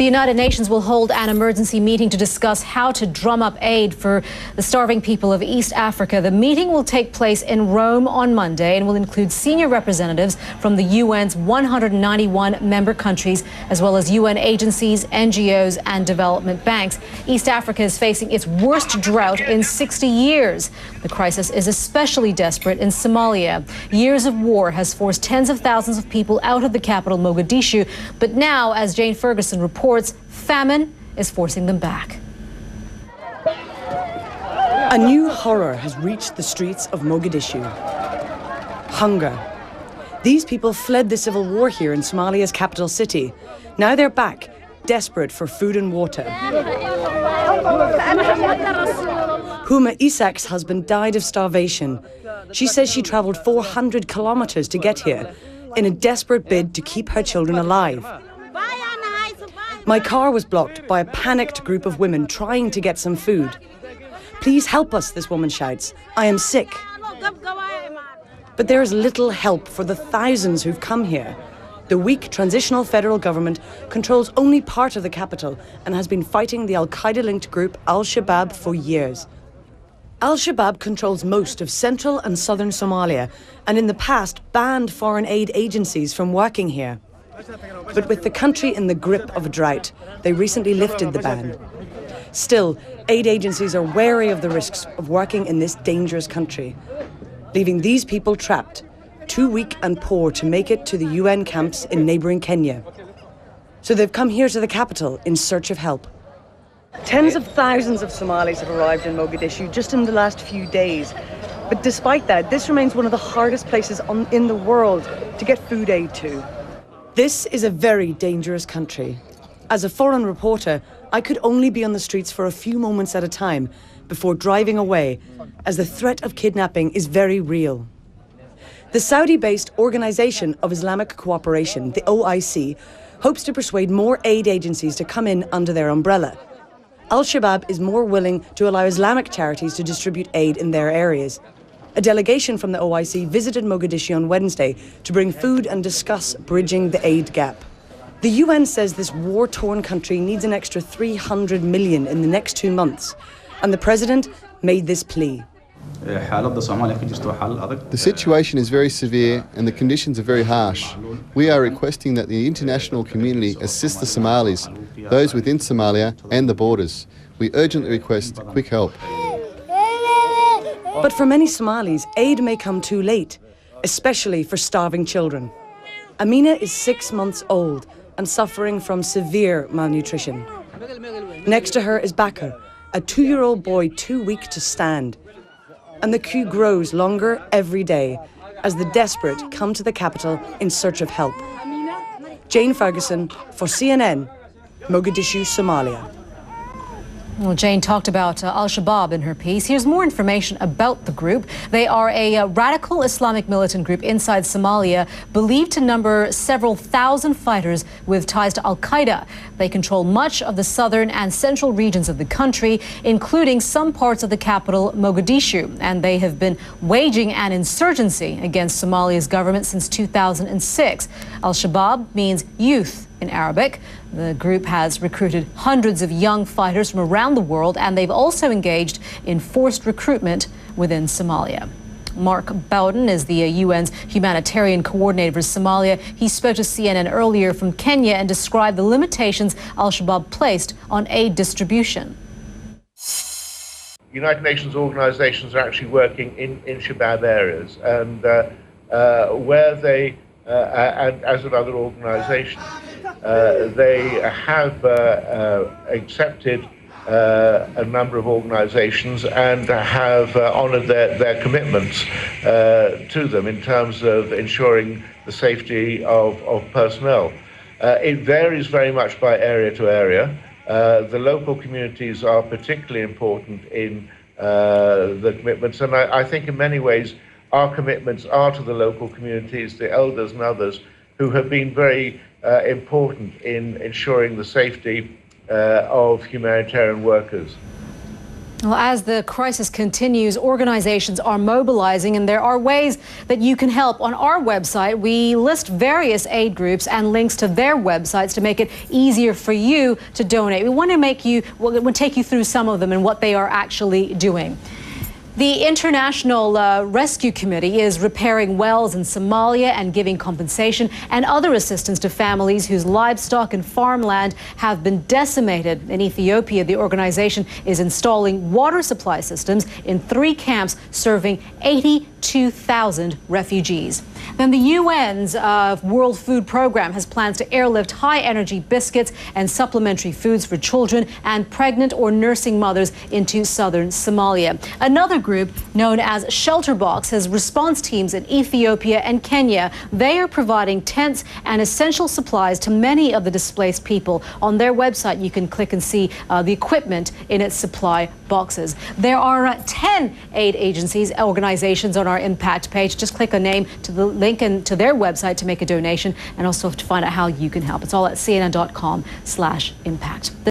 The United Nations will hold an emergency meeting to discuss how to drum up aid for the starving people of East Africa. The meeting will take place in Rome on Monday and will include senior representatives from the UN's 191 member countries, as well as UN agencies, NGOs and development banks. East Africa is facing its worst drought in 60 years. The crisis is especially desperate in Somalia. Years of war has forced tens of thousands of people out of the capital, Mogadishu. But now, as Jane Ferguson reports, famine is forcing them back. A new horror has reached the streets of Mogadishu. Hunger. These people fled the civil war here in Somalia's capital city. Now they're back, desperate for food and water. Huma Isak's husband died of starvation. She says she travelled 400 kilometres to get here in a desperate bid to keep her children alive. My car was blocked by a panicked group of women trying to get some food. Please help us, this woman shouts. I am sick. But there is little help for the thousands who've come here. The weak transitional federal government controls only part of the capital and has been fighting the Al-Qaeda-linked group Al-Shabaab for years. Al-Shabaab controls most of central and southern Somalia and in the past banned foreign aid agencies from working here. But with the country in the grip of a drought, they recently lifted the ban. Still, aid agencies are wary of the risks of working in this dangerous country, leaving these people trapped, too weak and poor to make it to the UN camps in neighbouring Kenya. So they've come here to the capital in search of help. Tens of thousands of Somalis have arrived in Mogadishu just in the last few days. But despite that, this remains one of the hardest places in the world to get food aid to. This is a very dangerous country. As a foreign reporter, I could only be on the streets for a few moments at a time before driving away, as the threat of kidnapping is very real. The Saudi-based Organization of Islamic Cooperation, the OIC, hopes to persuade more aid agencies to come in under their umbrella. Al-Shabaab is more willing to allow Islamic charities to distribute aid in their areas. A delegation from the OIC visited Mogadishu on Wednesday to bring food and discuss bridging the aid gap. The UN says this war-torn country needs an extra 300 million in the next 2 months, and the president made this plea. The situation is very severe and the conditions are very harsh. We are requesting that the international community assist the Somalis, those within Somalia and the borders. We urgently request quick help. But for many Somalis, aid may come too late, especially for starving children. Amina is 6 months old and suffering from severe malnutrition. Next to her is Bakr, a 2-year-old boy too weak to stand. And the queue grows longer every day as the desperate come to the capital in search of help. Jane Ferguson for CNN, Mogadishu, Somalia. Well, Jane talked about Al-Shabaab in her piece. Here's more information about the group. They are a radical Islamic militant group inside Somalia, believed to number several thousand fighters with ties to Al-Qaeda. They control much of the southern and central regions of the country, including some parts of the capital, Mogadishu. And they have been waging an insurgency against Somalia's government since 2006. Al-Shabaab means youth in Arabic. The group has recruited hundreds of young fighters from around the world, and they've also engaged in forced recruitment within Somalia. Mark Bowden is the UN's humanitarian coordinator for Somalia. He spoke to CNN earlier from Kenya and described the limitations Al-Shabaab placed on aid distribution. United Nations organizations are actually working in Shabaab areas, and where they, and as with other organizations, they have accepted a number of organizations and have honored their commitments to them in terms of ensuring the safety of personnel. It varies very much by area to area. The local communities are particularly important in the commitments, and I think in many ways our commitments are to the local communities, the elders and others who have been very important in ensuring the safety of humanitarian workers. Well, as the crisis continues, organizations are mobilizing, and there are ways that you can help. On our website, we list various aid groups and links to their websites to make it easier for you to donate. We want to take you through some of them and what they are actually doing. The International Rescue Committee is repairing wells in Somalia and giving compensation and other assistance to families whose livestock and farmland have been decimated. In Ethiopia, the organization is installing water supply systems in 3 camps serving 82,000 refugees. Then the UN's World Food Program has plans to airlift high-energy biscuits and supplementary foods for children and pregnant or nursing mothers into southern Somalia. Another group known as Shelter Box has response teams in Ethiopia and Kenya. They are providing tents and essential supplies to many of the displaced people. On their website, you can click and see the equipment in its supply boxes. There are 10 aid agencies, organizations on our impact page. Just click a name to the link and to their website to make a donation, and also to find out how you can help. It's all at cnn.com/impact.